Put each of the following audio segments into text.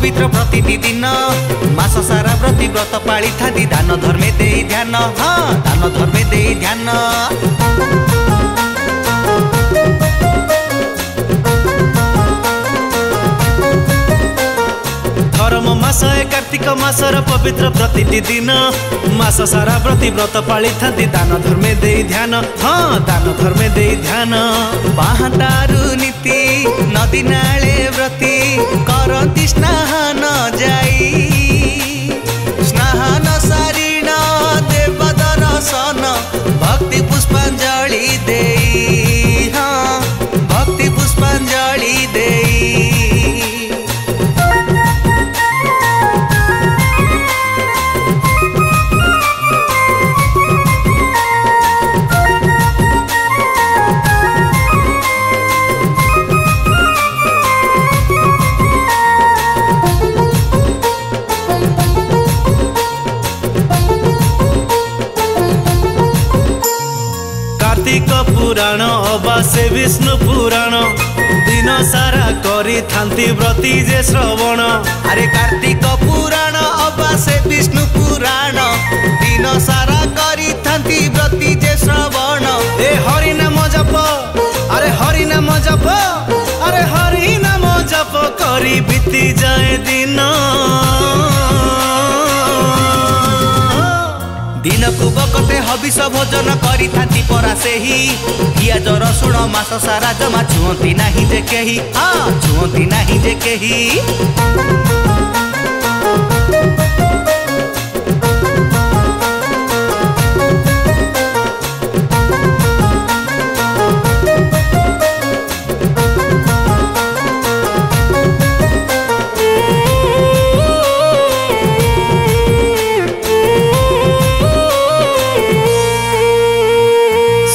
पवित्र प्रतिटी दिन मास सारा व्रती व्रत पाली थाती दान धर्मे दे ध्यान हाँ दान धर्मे दे ध्यान धर्म मास कार्तिक मासर पवित्र प्रतिटी दिन मास सारा व्रती व्रत पाली थाती दान धर्मे दे ध्यान हाँ दान धर्मे दे ध्यान बाहाटारू नीति नदी नाले व्रती करती स्नान जाई स्नान सारीण देव दर्शन भक्ति पुष्पांजलि देई हाँ भक्ति पुष्पांजलि देई कार्तिक पुराण अबा से विष्णु पुराण दिन सारा करी थांती व्रती जे श्रवण अरे कार्तिक पुराण अबा से विष्णु पुराण दिन सारा करी थांती व्रती जे श्रवण ए हरि नाम जप अरे हरि नाम जप अरे हरि नाम जप करी बीती जाए दिन दिन को बकते हबिष भोजन करी थांती परा सेही पियाज रसुण मास सारा जमा छुअंती नाही जे केही हाँ छुअंती नाही जे केही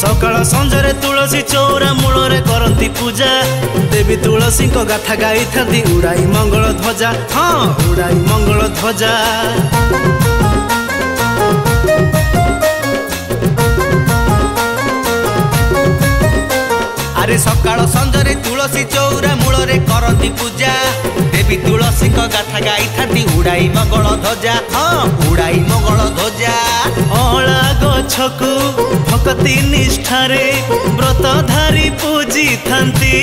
सकाळ संजरे तुलसी चौरा मूल करती पूजा देवी तुलसी को गाथा गाई थांती उड़ाई मंगल ध्वजा हाँ उड़ाई मंगल ध्वजा अरे सकाळ संजरे तुलसी चौरा मूल करती पूजा देवी तुलसी को गाथा गाई थांती उड़ाई मंगल ध्वजा हाँ उड़ाई मंगल ध्वजा अला गछकु भक्ति निष्ठारे व्रतधारी पूजी थांती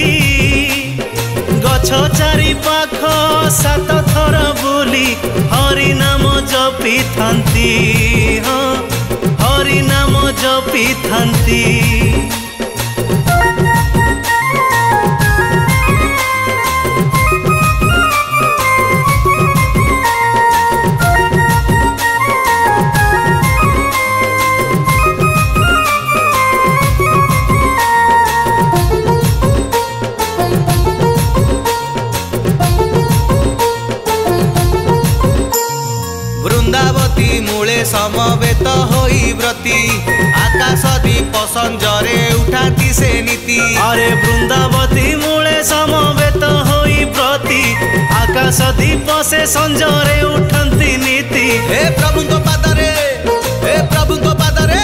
गछ चारि पाख सात थर बोली हरि नाम जपी थांती हाँ हरि नाम जपी थांती वृंदावती मूले समवेत होई व्रती आकाश दीप संजरे उठाती से नीति अरे वृंदावती मूले समवेत होई व्रती आकाश दीप से संजरे उठंती नीति हे प्रभु को पादरे हे प्रभु को पादरे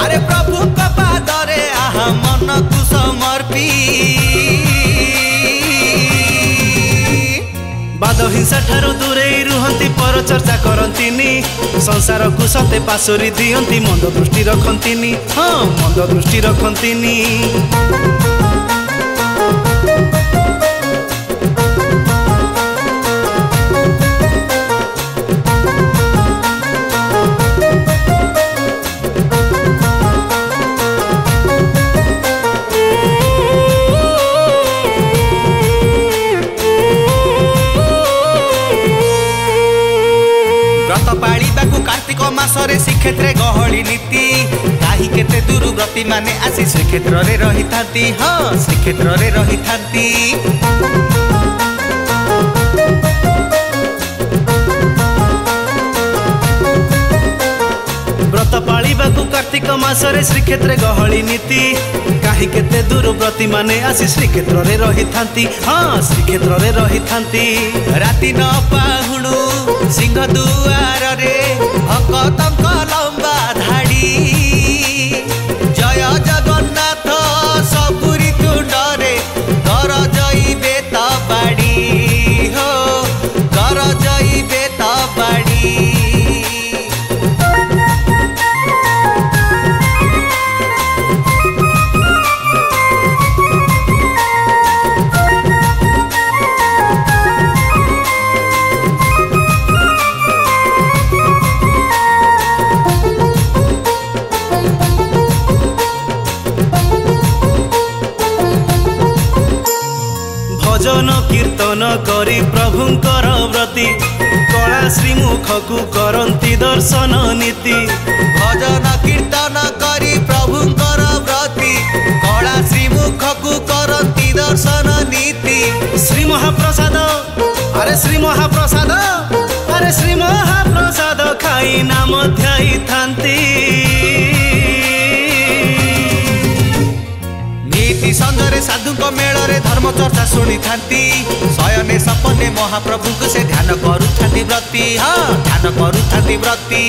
अरे प्रभु को पादरे आहा मन को समर्पी बाद हिंसा ठारू दूरे रुहंती पर चर्चा करंतीनी संसार को सते पासुरी दियंती मंद दृष्टि रखंतीनी हाँ मंद दृष्टि रखंतीनी कार्तिक मासरे श्रीक्षेत्र गहली नीति कहीं केते दूर व्रती माने आसी श्रीक्षेत्र रे रही थांती हाँ श्रीक्षेत्र रे रही थांती व्रत पालिबाकू कार्तिक मासरे श्रीक्षेत्र गहली नीति कहीं केते दूर व्रती माने आसी श्रीक्षेत्र रे रही थांती हाँ श्रीक्षेत्र रे रही थांती राति न पाहुणु सिंह दुआर रे भक्तंक लंबा धाड़ी जय जगन्नाथ सबुरी तुंडरे कर जइबे त बाड़ी हो को करंती दर्शन नीति भजन कीर्तन करी प्रभुंकर व्रती कला श्रीमुख को करंती दर्शन नीति। श्री महाप्रसाद अरे श्री महाप्रसाद अरे श्री महाप्रसाद खाई नाम ध्याई थांती नीति संजरे साधु मेल धर्म चर्चा शुणी थांती शयने सपने महाप्रभु को से ध्यान करूथांती व्रती। हाँ ध्यान करूथांती व्रती।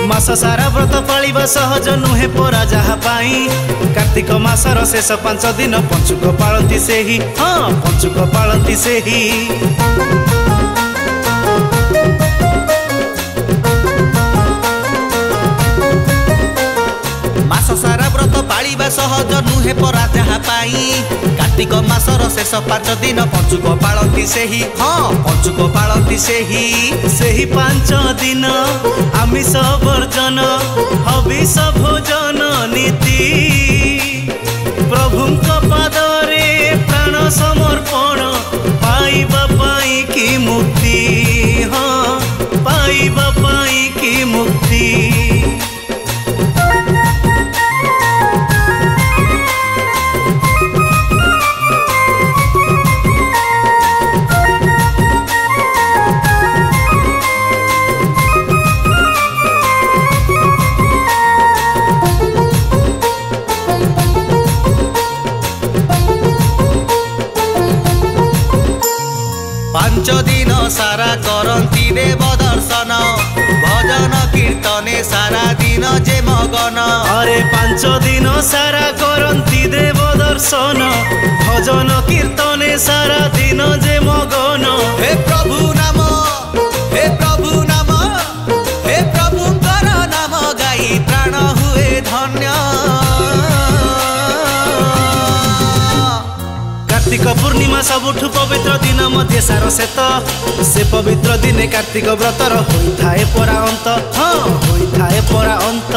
मास सारा व्रत पालिबा सहज नुहे परा जहा पाई कार्तिक मासर शेष 5 दिन पंचुक पालती से ही। हाँ पंचुक पालती से ही। मास सारा व्रत पालिबा सहज नुहे परा जहा पाई कार्तिक मासर शेष 5 दिन पंचुक पालती से ही। हाँ पंचुक पालती से ही 5 दिन आमिष वर्जन हविष भोजन नीति प्रभुंक पादरे प्राण समर्पण पाइबा पाई की मुक्ति। हाँ पाइबा पाई की मुक्ति। पांच दिन सारा करंती देव दर्शन भजन कीर्तने सारा दिन जे मगन। अरे 5 दिन सारा करंती देव दर्शन भजन कीर्तने सारा दिन जे मगन। हे प्रभु नाम हे प्रभु नाम हे प्रभुंकर नाम गाई प्राण हुए धन्य। कार्तिक पूर्णिमा सबुठु पवित्र दिन मध्य सार से पवित्र दिने कार्तिक व्रतर होइथाए परा अंत। हाँ होइथाए परा अंत।